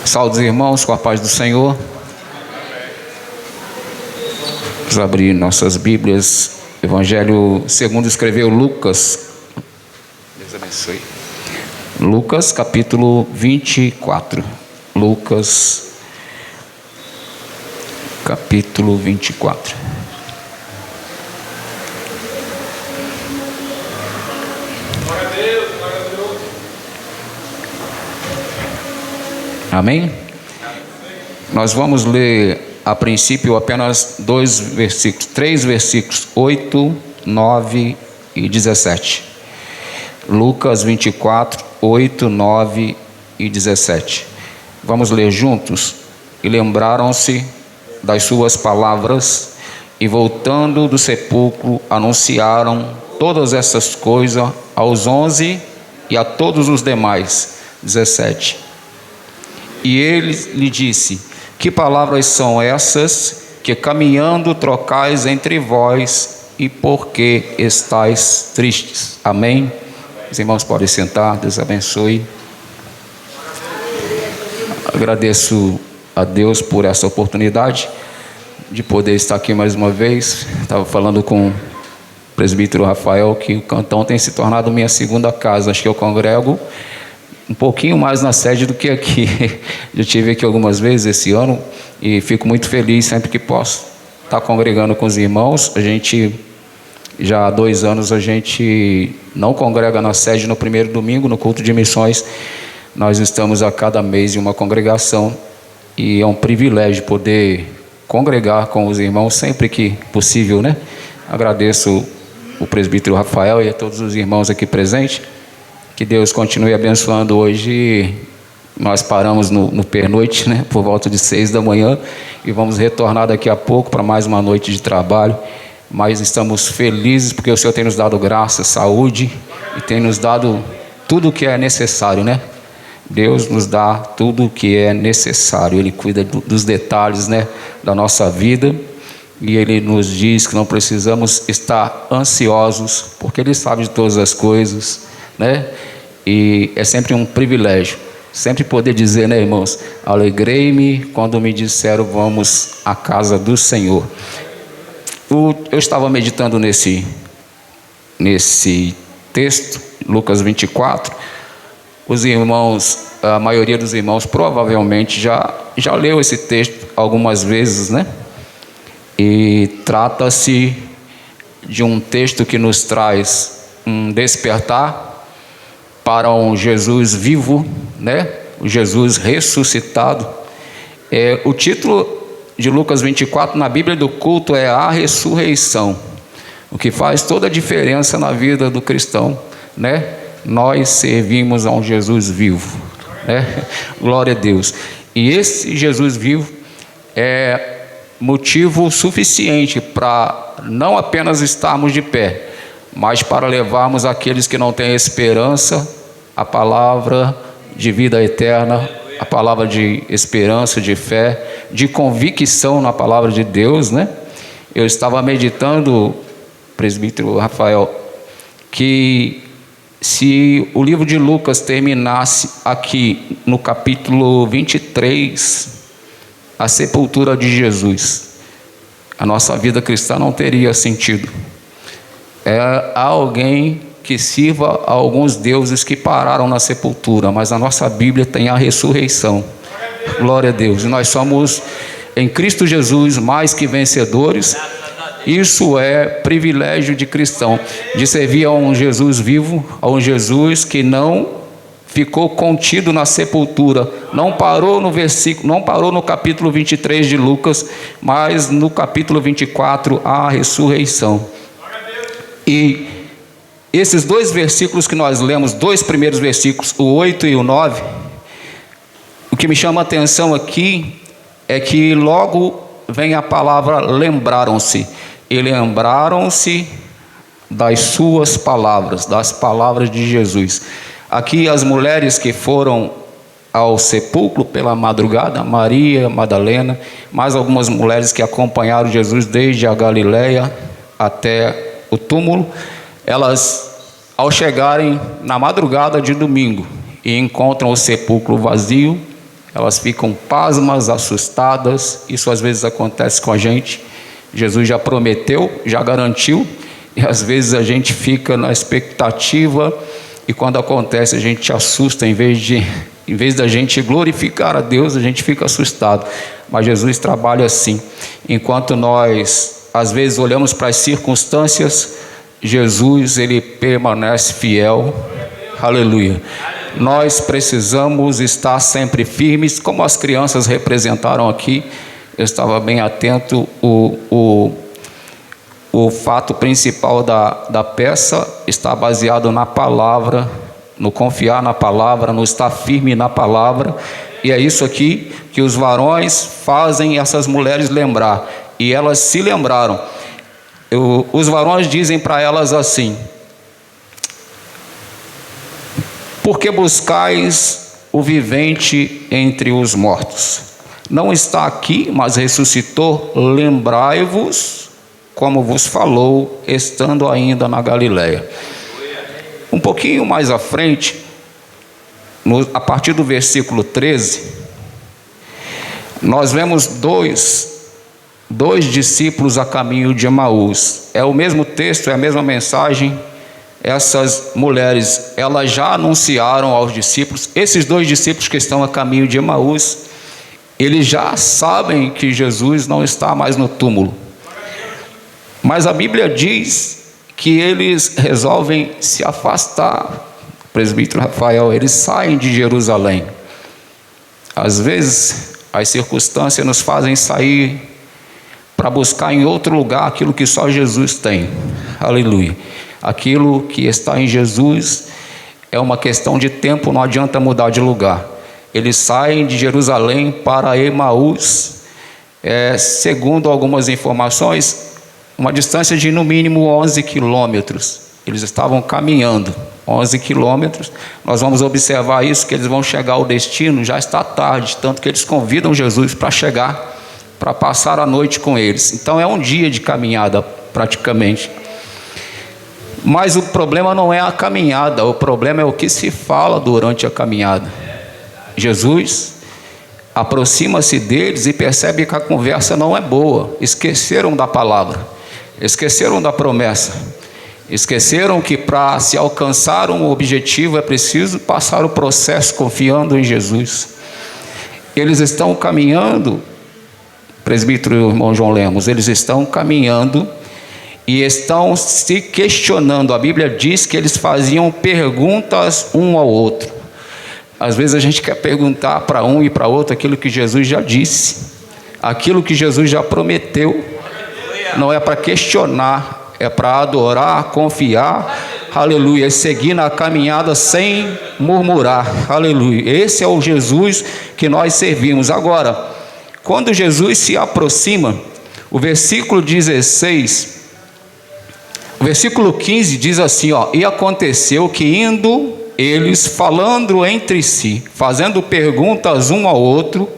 Saúde os irmãos com a paz do Senhor. Vamos abrir nossas Bíblias. Evangelho segundo escreveu Lucas. Deus abençoe. Lucas capítulo 24. Lucas capítulo 24. Amém? Nós vamos ler a princípio apenas três versículos, 8, 9 e 17. Lucas 24, 8, 9 e 17. Vamos ler juntos. E lembraram-se das suas palavras, e voltando do sepulcro, anunciaram todas essas coisas aos 11 e a todos os demais. 17. E ele lhe disse: que palavras são essas que caminhando trocais entre vós, e por que estáis tristes? Amém? Os irmãos podem sentar. Deus abençoe. Agradeço a Deus por essa oportunidade de poder estar aqui mais uma vez. Estava falando com o presbítero Rafael que o Cantão tem se tornado minha segunda casa. Acho que eu congrego um pouquinho mais na sede do que aqui. Eu estive aqui algumas vezes esse ano e fico muito feliz sempre que posso estar congregando com os irmãos. A gente, já há 2 anos, a gente não congrega na sede no primeiro domingo, no culto de missões. Nós estamos a cada mês em uma congregação e é um privilégio poder congregar com os irmãos sempre que possível, né? Agradeço o presbítero Rafael e a todos os irmãos aqui presentes. Que Deus continue abençoando. Hoje nós paramos no pernoite, né, por volta de 6 da manhã, e vamos retornar daqui a pouco para mais uma noite de trabalho. Mas estamos felizes porque o Senhor tem nos dado graça, saúde, e tem nos dado tudo o que é necessário, né? Deus nos dá tudo o que é necessário. Ele cuida dos detalhes, né, da nossa vida, e Ele nos diz que não precisamos estar ansiosos, porque Ele sabe de todas as coisas, né? E é sempre um privilégio, sempre poder dizer, né, irmãos? Alegrei-me quando me disseram: vamos à casa do Senhor. Eu estava meditando nesse texto, Lucas 24. Os irmãos, a maioria dos irmãos provavelmente já leu esse texto algumas vezes, né? E trata-se de um texto que nos traz um despertar para um Jesus vivo, né? O Jesus ressuscitado. O título de Lucas 24 na Bíblia do culto é A Ressurreição, o que faz toda a diferença na vida do cristão, né? Nós servimos a um Jesus vivo, né? Glória a Deus. E esse Jesus vivo é motivo suficiente para não apenas estarmos de pé, mas para levarmos aqueles que não têm esperança a palavra de vida eterna, a palavra de esperança, de fé, de convicção na palavra de Deus, né? Eu estava meditando, presbítero Rafael, que se o livro de Lucas terminasse aqui no capítulo 23, a sepultura de Jesus, a nossa vida cristã não teria sentido. Há alguém que sirva a alguns deuses que pararam na sepultura, mas a nossa Bíblia tem a ressurreição. Glória a Deus. E nós somos em Cristo Jesus mais que vencedores. Isso é privilégio de cristão, de servir a um Jesus vivo, a um Jesus que não ficou contido na sepultura, não parou no capítulo 23 de Lucas, mas no capítulo 24 a ressurreição. E esses 2 versículos que nós lemos, 2 primeiros versículos, o 8 e o 9, o que me chama a atenção aqui é que logo vem a palavra lembraram-se. E lembraram-se das suas palavras, das palavras de Jesus. Aqui as mulheres que foram ao sepulcro pela madrugada, Maria Madalena, mais algumas mulheres que acompanharam Jesus desde a Galileia até o túmulo, elas, ao chegarem na madrugada de domingo e encontram o sepulcro vazio, elas ficam pasmas, assustadas. Isso às vezes acontece com a gente. Jesus já prometeu, já garantiu, e às vezes a gente fica na expectativa, e quando acontece a gente assusta, em vez da gente glorificar a Deus, a gente fica assustado. Mas Jesus trabalha assim. Enquanto nós às vezes olhamos para as circunstâncias, Jesus, ele permanece fiel. Aleluia. Nós precisamos estar sempre firmes, como as crianças representaram aqui. Eu estava bem atento. O fato principal da peça está baseado na palavra, no confiar na palavra, no estar firme na palavra. E é isso aqui que os varões fazem essas mulheres lembrar. E elas se lembraram. Os varões dizem para elas assim: por que buscais o vivente entre os mortos? Não está aqui, mas ressuscitou. Lembrai-vos como vos falou, estando ainda na Galileia. Um pouquinho mais à frente, a partir do versículo 13, nós vemos dois discípulos a caminho de Emaús. É o mesmo texto, é a mesma mensagem. Essas mulheres, elas já anunciaram aos discípulos. Esses dois discípulos que estão a caminho de Emaús, eles já sabem que Jesus não está mais no túmulo. Mas a Bíblia diz que eles resolvem se afastar. O presbítero Rafael, eles saem de Jerusalém. Às vezes, as circunstâncias nos fazem sair para buscar em outro lugar aquilo que só Jesus tem. Aleluia. Aquilo que está em Jesus é uma questão de tempo, não adianta mudar de lugar. Eles saem de Jerusalém para Emaús, segundo algumas informações, uma distância de no mínimo 11 quilômetros. Eles estavam caminhando 11 quilômetros. Nós vamos observar isso, que eles vão chegar ao destino, já está tarde, tanto que eles convidam Jesus para chegar, para passar a noite com eles. Então é um dia de caminhada praticamente. Mas o problema não é a caminhada, o problema é o que se fala durante a caminhada. Jesus aproxima-se deles e percebe que a conversa não é boa. Esqueceram da palavra, esqueceram da promessa, esqueceram que para se alcançar um objetivo é preciso passar o processo confiando em Jesus. Eles estão caminhando, presbítero irmão João Lemos, eles estão caminhando e estão se questionando. A Bíblia diz que eles faziam perguntas um ao outro. Às vezes a gente quer perguntar para um e para outro aquilo que Jesus já disse, aquilo que Jesus já prometeu. Não é para questionar, é para adorar, confiar, aleluia, e seguir na caminhada sem murmurar, aleluia. Esse é o Jesus que nós servimos. Agora, quando Jesus se aproxima, o versículo 16, o versículo 15 diz assim, e aconteceu que indo eles falando entre si, fazendo perguntas um ao outro.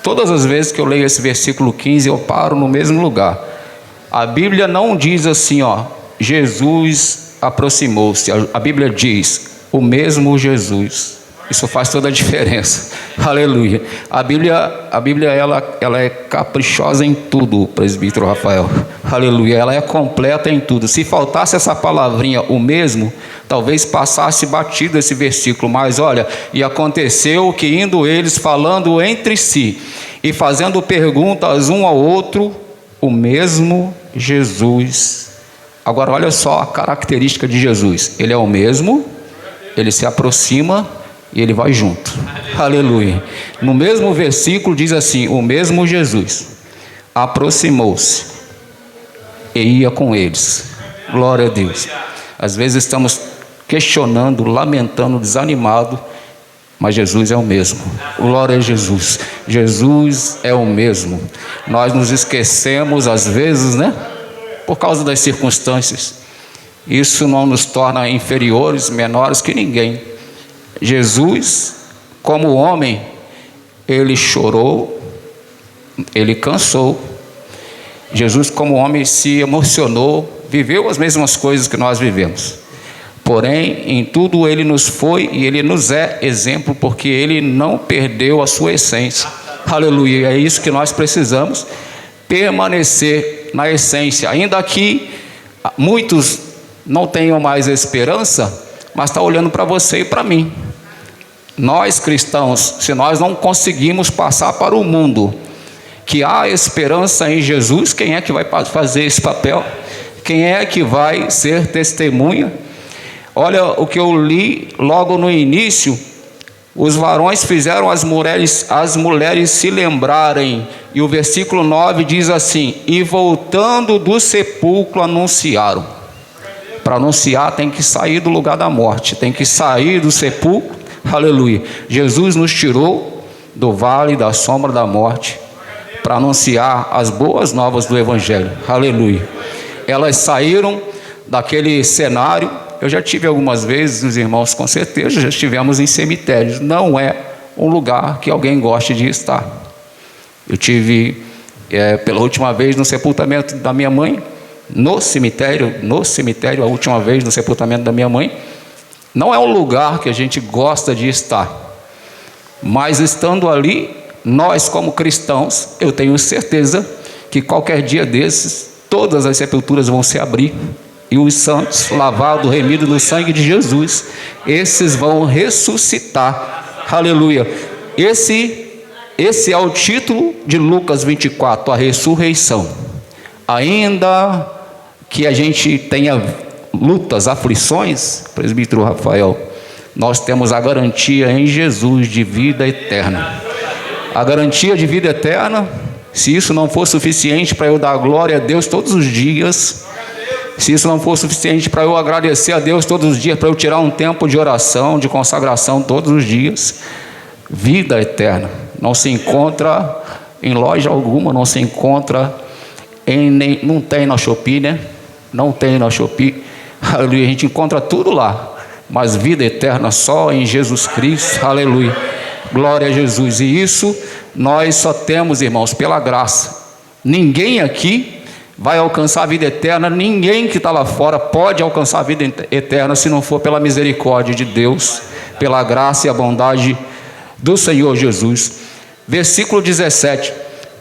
Todas as vezes que eu leio esse versículo 15, eu paro no mesmo lugar. A Bíblia não diz assim, Jesus aproximou-se. A Bíblia diz, o mesmo Jesus. Isso faz toda a diferença. Aleluia. A Bíblia ela é caprichosa em tudo, presbítero Rafael. Aleluia. Ela é completa em tudo. Se faltasse essa palavrinha, o mesmo, talvez passasse batido esse versículo. Mas olha, e aconteceu que indo eles falando entre si e fazendo perguntas um ao outro, o mesmo Jesus. Agora olha só a característica de Jesus. Ele é o mesmo, ele se aproxima e ele vai junto. Aleluia. No mesmo versículo diz assim, o mesmo Jesus aproximou-se e ia com eles. Glória a Deus. Às vezes estamos questionando, lamentando, desanimado, mas Jesus é o mesmo. Glória a Jesus. Jesus é o mesmo. Nós nos esquecemos às vezes, por causa das circunstâncias. Isso não nos torna inferiores, menores que ninguém. Jesus, como homem, ele chorou, ele cansou. Jesus, como homem, se emocionou, viveu as mesmas coisas que nós vivemos. Porém, em tudo ele nos foi e ele nos é exemplo, porque ele não perdeu a sua essência. Aleluia, é isso que nós precisamos, permanecer na essência. Ainda que muitos não tenham mais esperança, mas está olhando para você e para mim. Nós cristãos, se nós não conseguimos passar para o mundo que há esperança em Jesus, quem é que vai fazer esse papel? Quem é que vai ser testemunha? Olha o que eu li logo no início: os varões fizeram as mulheres se lembrarem, e o versículo 9 diz assim: e voltando do sepulcro anunciaram. Para anunciar tem que sair do lugar da morte, tem que sair do sepulcro. Aleluia, Jesus nos tirou do vale da sombra da morte para anunciar as boas novas do Evangelho. Aleluia. Elas saíram daquele cenário. Eu já tive algumas vezes, os irmãos com certeza já estivemos em cemitérios. Não é um lugar que alguém goste de estar. Eu tive pela última vez no sepultamento da minha mãe, no cemitério, a última vez no sepultamento da minha mãe. Não é um lugar que a gente gosta de estar, mas estando ali, nós como cristãos, eu tenho certeza que qualquer dia desses, todas as sepulturas vão se abrir, e os santos, lavados, remidos no sangue de Jesus, esses vão ressuscitar. Aleluia. Esse é o título de Lucas 24, a ressurreição. Ainda que a gente tenha lutas, aflições, presbítero Rafael, nós temos a garantia em Jesus de vida eterna. A garantia de vida eterna, se isso não for suficiente para eu dar glória a Deus todos os dias, se isso não for suficiente para eu agradecer a Deus todos os dias, para eu tirar um tempo de oração, de consagração todos os dias, vida eterna não se encontra em loja alguma, não se encontra não tem na Shopee, né? Não tem na Shopee. Aleluia, a gente encontra tudo lá, mas vida eterna só em Jesus Cristo. Aleluia, glória a Jesus. E isso nós só temos, irmãos, pela graça. Ninguém aqui vai alcançar a vida eterna, ninguém que está lá fora pode alcançar a vida eterna se não for pela misericórdia de Deus, pela graça e a bondade do Senhor Jesus. Versículo 17,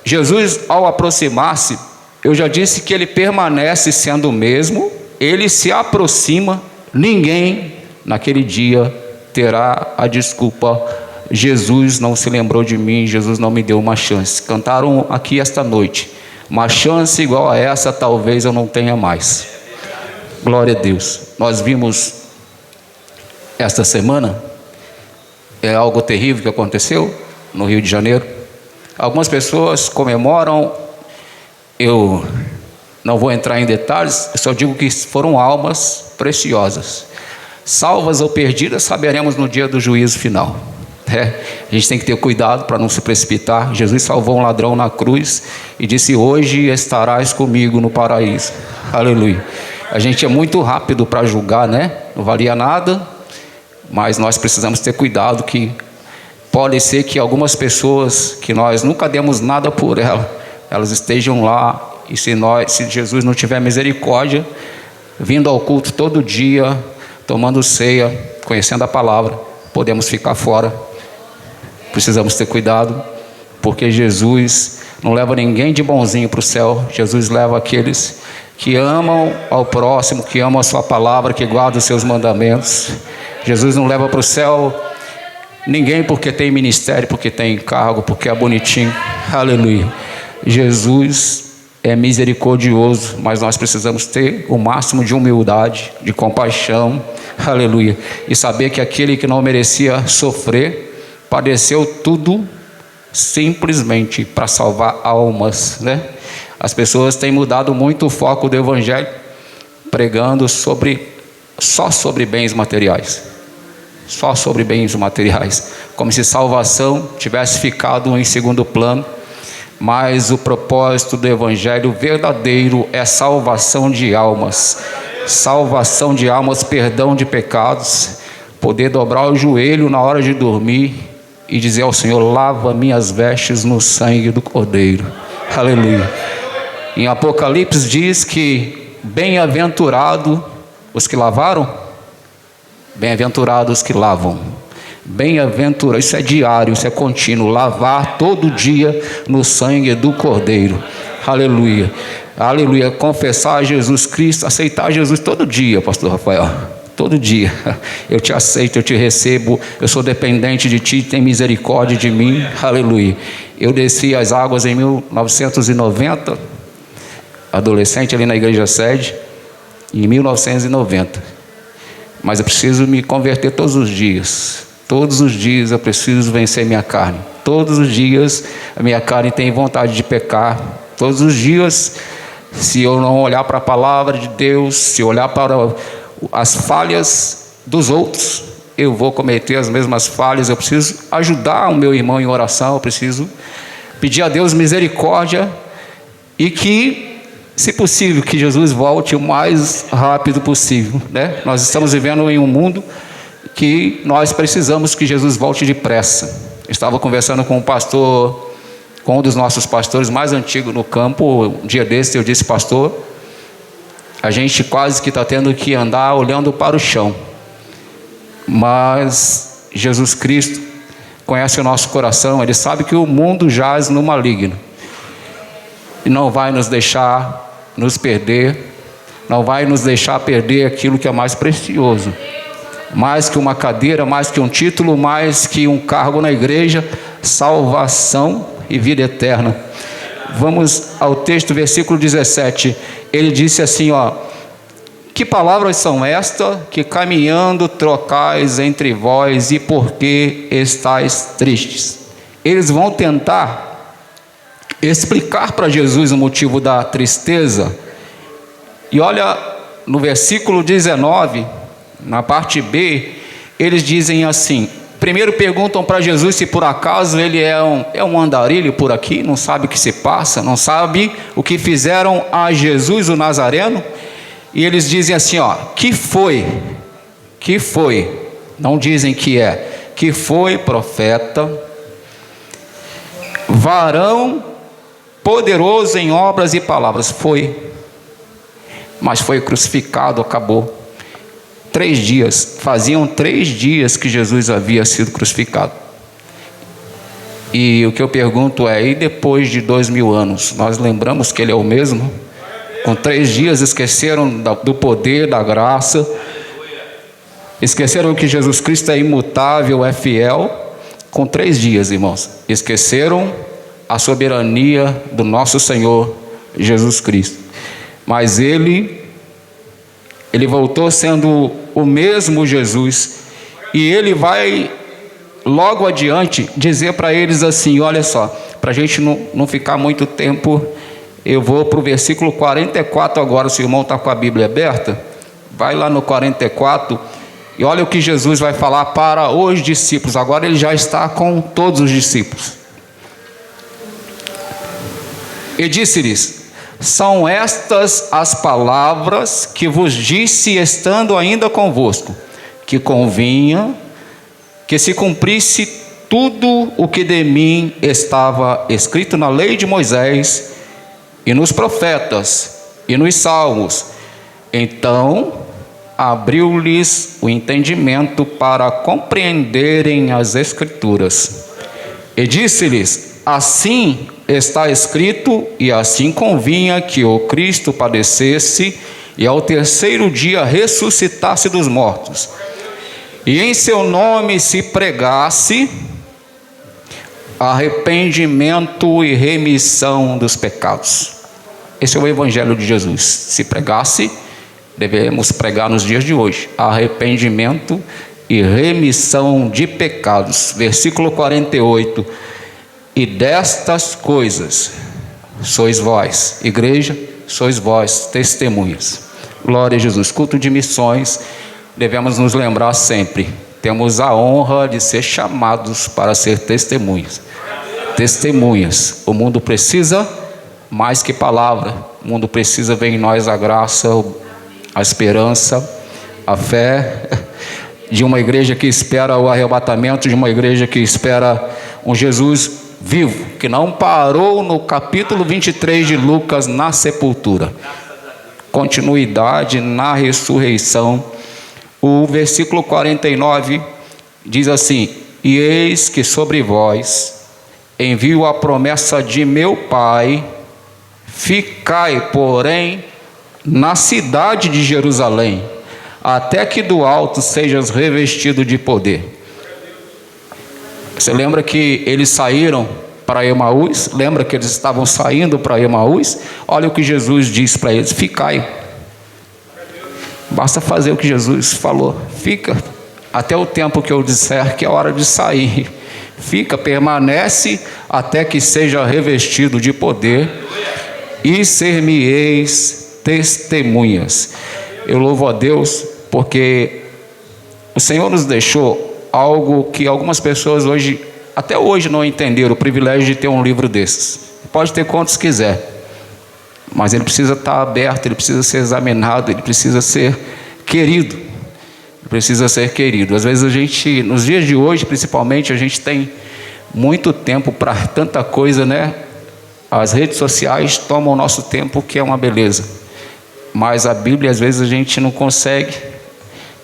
Jesus, ao aproximar-se, eu já disse que ele permanece sendo o mesmo, ele se aproxima, ninguém naquele dia terá a desculpa: Jesus não se lembrou de mim, Jesus não me deu uma chance. Cantaram aqui esta noite: uma chance igual a essa talvez eu não tenha mais. Glória a Deus. Nós vimos esta semana algo terrível que aconteceu no Rio de Janeiro. Algumas pessoas comemoram, eu não vou entrar em detalhes, eu só digo que foram almas preciosas, salvas ou perdidas, saberemos no dia do juízo final. A gente tem que ter cuidado para não se precipitar. Jesus salvou um ladrão na cruz e disse: hoje estarás comigo no paraíso. Aleluia. A gente é muito rápido para julgar, né? Não valia nada, mas nós precisamos ter cuidado, que pode ser que algumas pessoas que nós nunca demos nada por elas estejam lá, e se Jesus não tiver misericórdia, vindo ao culto todo dia, tomando ceia, conhecendo a palavra, podemos ficar fora. Precisamos ter cuidado, porque Jesus não leva ninguém de bonzinho para o céu. Jesus leva aqueles que amam ao próximo, que amam a sua palavra, que guardam os seus mandamentos. Jesus não leva para o céu ninguém porque tem ministério, porque tem cargo, porque é bonitinho. Aleluia. Jesus é misericordioso, mas nós precisamos ter o máximo de humildade, de compaixão. Aleluia. E saber que aquele que não merecia sofrer padeceu tudo simplesmente para salvar almas, né? As pessoas têm mudado muito o foco do Evangelho, pregando só sobre bens materiais, só sobre bens materiais, como se salvação tivesse ficado em segundo plano. Mas o propósito do Evangelho verdadeiro é salvação de almas, perdão de pecados, poder dobrar o joelho na hora de dormir e dizer ao Senhor: lava minhas vestes no sangue do Cordeiro. Aleluia. Em Apocalipse diz que bem-aventurado os que lavaram Bem-aventurados que lavam. Bem-aventurado, isso é diário, isso é contínuo, lavar todo dia no sangue do Cordeiro. Aleluia, aleluia. Confessar a Jesus Cristo, aceitar Jesus todo dia, pastor Rafael, todo dia. Eu te aceito, eu te recebo, eu sou dependente de ti, tem misericórdia de mim. Aleluia. Eu desci as águas em 1990, adolescente ali na igreja sede, em 1990. Mas eu preciso me converter todos os dias. Todos os dias eu preciso vencer minha carne. Todos os dias a minha carne tem vontade de pecar. Todos os dias, se eu não olhar para a palavra de Deus, se eu olhar para as falhas dos outros, eu vou cometer as mesmas falhas. Eu preciso ajudar o meu irmão em oração. Eu preciso pedir a Deus misericórdia e que, se possível, que Jesus volte o mais rápido possível, né? Nós estamos vivendo em um mundo que nós precisamos que Jesus volte depressa. Estava conversando com um pastor, com um dos nossos pastores mais antigos no campo. Um dia desse eu disse: pastor, a gente quase que está tendo que andar olhando para o chão, mas Jesus Cristo conhece o nosso coração. Ele sabe que o mundo jaz no maligno e não vai nos deixar nos perder, não vai nos deixar perder aquilo que é mais precioso, mais que uma cadeira, mais que um título, mais que um cargo na igreja: salvação e vida eterna. Vamos ao texto, versículo 17. Ele disse assim, ó: que palavras são estas que caminhando trocais entre vós, e por que estáis tristes? Eles vão tentar explicar para Jesus o motivo da tristeza. E olha, no versículo 19, na parte B, eles dizem assim: primeiro perguntam para Jesus se por acaso ele é um andarilho por aqui, não sabe o que se passa, não sabe o que fizeram a Jesus o Nazareno. E eles dizem assim, ó: que foi, não dizem que foi profeta, varão poderoso em obras e palavras. Foi, mas foi crucificado, acabou. 3 dias, faziam 3 dias que Jesus havia sido crucificado. E o que eu pergunto é: e depois de 2000 anos, nós lembramos que ele é o mesmo? Com 3 dias esqueceram do poder, da graça, esqueceram que Jesus Cristo é imutável, é fiel. Com 3 dias, irmãos, esqueceram a soberania do nosso Senhor Jesus Cristo. Mas ele voltou sendo o mesmo Jesus, e ele vai logo adiante dizer para eles assim: olha só, para a gente não ficar muito tempo, eu vou para o versículo 44 agora. Se o irmão está com a Bíblia aberta, vai lá no 44, e olha o que Jesus vai falar para os discípulos. Agora ele já está com todos os discípulos. E disse-lhes: são estas as palavras que vos disse estando ainda convosco, que convinha que se cumprisse tudo o que de mim estava escrito na lei de Moisés e nos profetas e nos salmos. Então abriu-lhes o entendimento para compreenderem as Escrituras. E disse-lhes: assim está escrito, e assim convinha que o Cristo padecesse e ao 3º dia ressuscitasse dos mortos, e em seu nome se pregasse arrependimento e remissão dos pecados. Esse é o Evangelho de Jesus. Se pregasse, devemos pregar nos dias de hoje: arrependimento e remissão de pecados. Versículo 48: e destas coisas sois vós, igreja, sois vós testemunhas. Glória a Jesus. Culto de missões, devemos nos lembrar sempre: temos a honra de ser chamados para ser testemunhas. Testemunhas. O mundo precisa mais que palavra. O mundo precisa ver em nós a graça, a esperança, a fé de uma igreja que espera o arrebatamento, de uma igreja que espera um Jesus vivo, que não parou no capítulo 23 de Lucas na sepultura. Continuidade na ressurreição. O versículo 49 diz assim: e eis que sobre vós envio a promessa de meu Pai, ficai, porém, na cidade de Jerusalém, até que do alto sejas revestido de poder. Você lembra que eles saíram para Emaús? Lembra que eles estavam saindo para Emaús? Olha o que Jesus disse para eles: ficai. Basta fazer o que Jesus falou. Fica até o tempo que eu disser que é hora de sair. Fica, permanece até que seja revestido de poder, e ser-me-eis testemunhas. Eu louvo a Deus porque o Senhor nos deixou algo que algumas pessoas hoje, até hoje, não entenderam: o privilégio de ter um livro desses. Pode ter quantos quiser, mas ele precisa estar aberto, ele precisa ser examinado, ele precisa ser querido. Ele precisa ser querido. Às vezes a gente, nos dias de hoje principalmente, a gente tem muito tempo para tanta coisa, né? As redes sociais tomam o nosso tempo, que é uma beleza, mas a Bíblia às vezes a gente não consegue.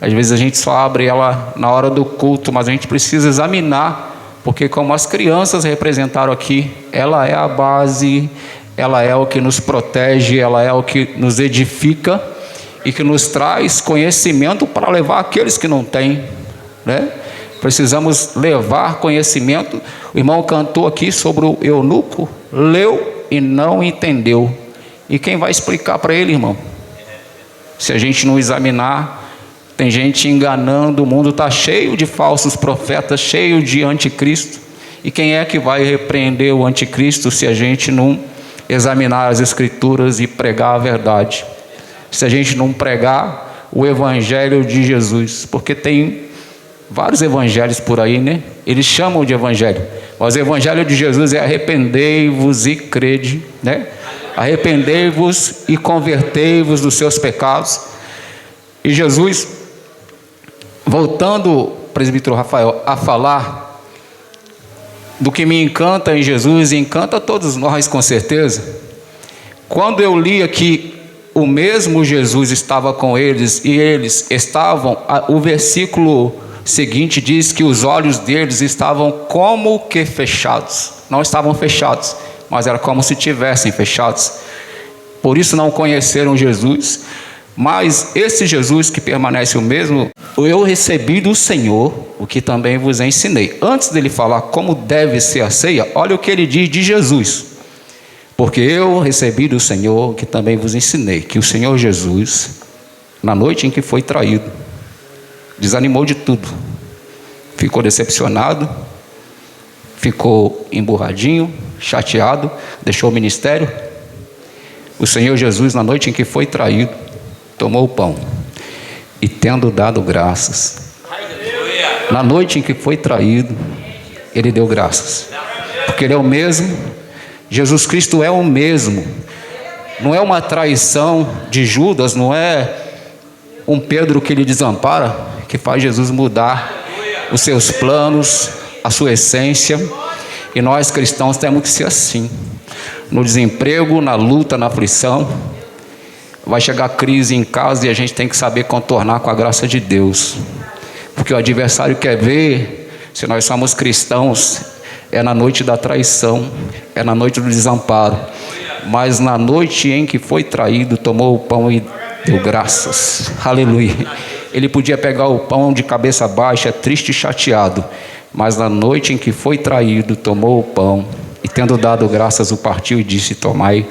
Às vezes a gente só abre ela na hora do culto, mas a gente precisa examinar, porque como as crianças representaram aqui, ela é a base, ela é o que nos protege, ela é o que nos edifica e que nos traz conhecimento para levar aqueles que não têm, né? Precisamos levar conhecimento. O irmão cantou aqui sobre o eunuco, leu e não entendeu. E quem vai explicar para ele, irmão? Se a gente não examinar. Tem gente enganando, o mundo está cheio de falsos profetas, cheio de anticristo. E quem é que vai repreender o anticristo se a gente não examinar as escrituras e pregar a verdade? Se a gente não pregar o evangelho de Jesus, porque tem vários evangelhos por aí, né? Eles chamam de evangelho, mas o evangelho de Jesus é: arrependei-vos e crede, né? Arrependei-vos e convertei-vos dos seus pecados. E Jesus, voltando, presbítero Rafael, a falar do que me encanta em Jesus, e encanta a todos nós com certeza. Quando eu li aqui, o mesmo Jesus estava com eles, e eles estavam, o versículo seguinte diz que os olhos deles estavam como que fechados. Não estavam fechados, mas era como se tivessem fechados. Por isso não conheceram Jesus. Mas esse Jesus que permanece o mesmo: eu recebi do Senhor o que também vos ensinei. Antes dele falar como deve ser a ceia, olha o que ele diz de Jesus: porque eu recebi do Senhor o que também vos ensinei, que o Senhor Jesus, na noite em que foi traído, desanimou de tudo, ficou decepcionado, ficou emburradinho, chateado, deixou o ministério. O Senhor Jesus, na noite em que foi traído, tomou o pão e, tendo dado graças, na noite em que foi traído, ele deu graças, porque ele é o mesmo. Jesus Cristo é o mesmo. Não é uma traição de Judas, não é um Pedro que lhe desampara, que faz Jesus mudar os seus planos, a sua essência. E nós cristãos temos que ser assim. No desemprego, na luta, na aflição, vai chegar crise em casa e a gente tem que saber contornar com a graça de Deus, porque o adversário quer ver se nós somos cristãos é na noite da traição, é na noite do desamparo. Mas na noite em que foi traído, tomou o pão e deu graças. Aleluia. Ele podia pegar o pão de cabeça baixa, triste e chateado, mas na noite em que foi traído, tomou o pão e, tendo dado graças, o partiu e disse: tomai,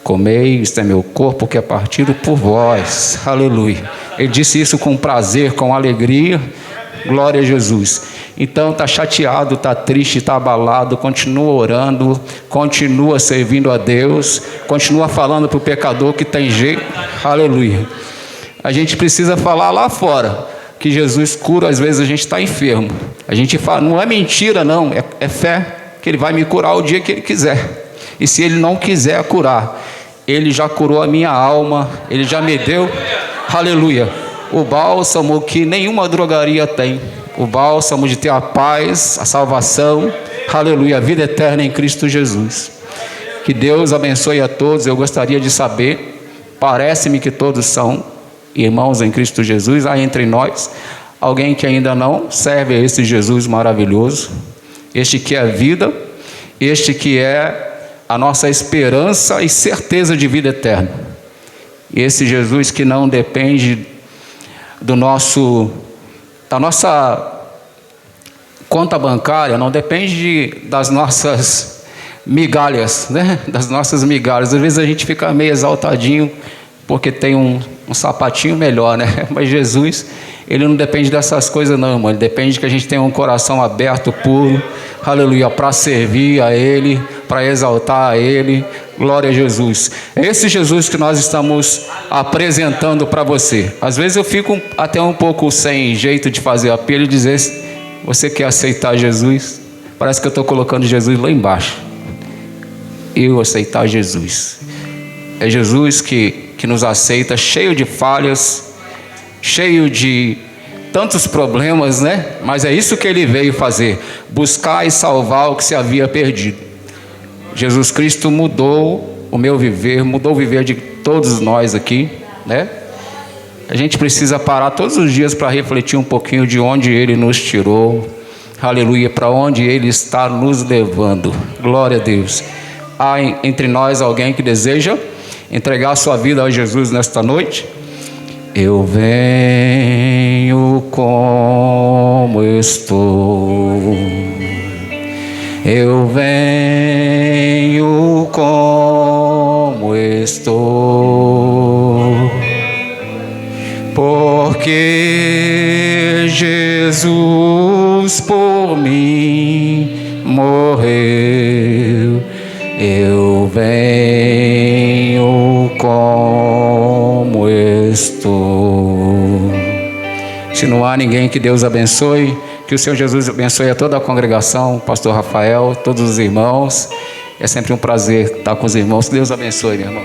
comei, isto é meu corpo que é partido por vós. Aleluia. Ele disse isso com prazer, com alegria. Glória a Jesus. Então está chateado, está triste, está abalado, continua orando, continua servindo a Deus, continua falando para o pecador que tem jeito. Aleluia. A gente precisa falar lá fora que Jesus cura. Às vezes a gente está enfermo, a gente fala, não é mentira não, é fé, que Ele vai me curar o dia que Ele quiser. E se Ele não quiser curar, Ele já curou a minha alma, Ele já me deu, aleluia, o bálsamo que nenhuma drogaria tem, o bálsamo de ter a paz, a salvação, aleluia, a vida eterna em Cristo Jesus. Que Deus abençoe a todos. Eu gostaria de saber, parece-me que todos são irmãos em Cristo Jesus, há entre nós alguém que ainda não serve a esse Jesus maravilhoso, este que é a vida, este que é a nossa esperança e certeza de vida eterna. Esse Jesus que não depende da nossa conta bancária, não depende das nossas migalhas, né? Das nossas migalhas. Às vezes a gente fica meio exaltadinho porque tem um sapatinho melhor, né? Mas Jesus, Ele não depende dessas coisas não, irmão. Ele depende de que a gente tenha um coração aberto, puro, aleluia, para servir a Ele, para exaltar a Ele. Glória a Jesus. É esse Jesus que nós estamos apresentando para você. Às vezes eu fico até um pouco sem jeito de fazer apelo e dizer: você quer aceitar Jesus? Parece que eu estou colocando Jesus lá embaixo. Eu aceitar Jesus. É Jesus que nos aceita, cheio de falhas, cheio de tantos problemas, né? Mas é isso que Ele veio fazer: buscar e salvar o que se havia perdido. Jesus Cristo mudou o meu viver, mudou o viver de todos nós aqui, né? A gente precisa parar todos os dias para refletir um pouquinho de onde Ele nos tirou, aleluia, para onde Ele está nos levando. Glória a Deus. Há entre nós alguém que deseja entregar a sua vida a Jesus nesta noite? Eu venho como estou, eu venho como estou, porque Jesus por mim morreu. Eu venho como estou. Se não há ninguém, que Deus abençoe, que o Senhor Jesus abençoe a toda a congregação, pastor Rafael, todos os irmãos. É sempre um prazer estar com os irmãos. Que Deus abençoe, meu irmão.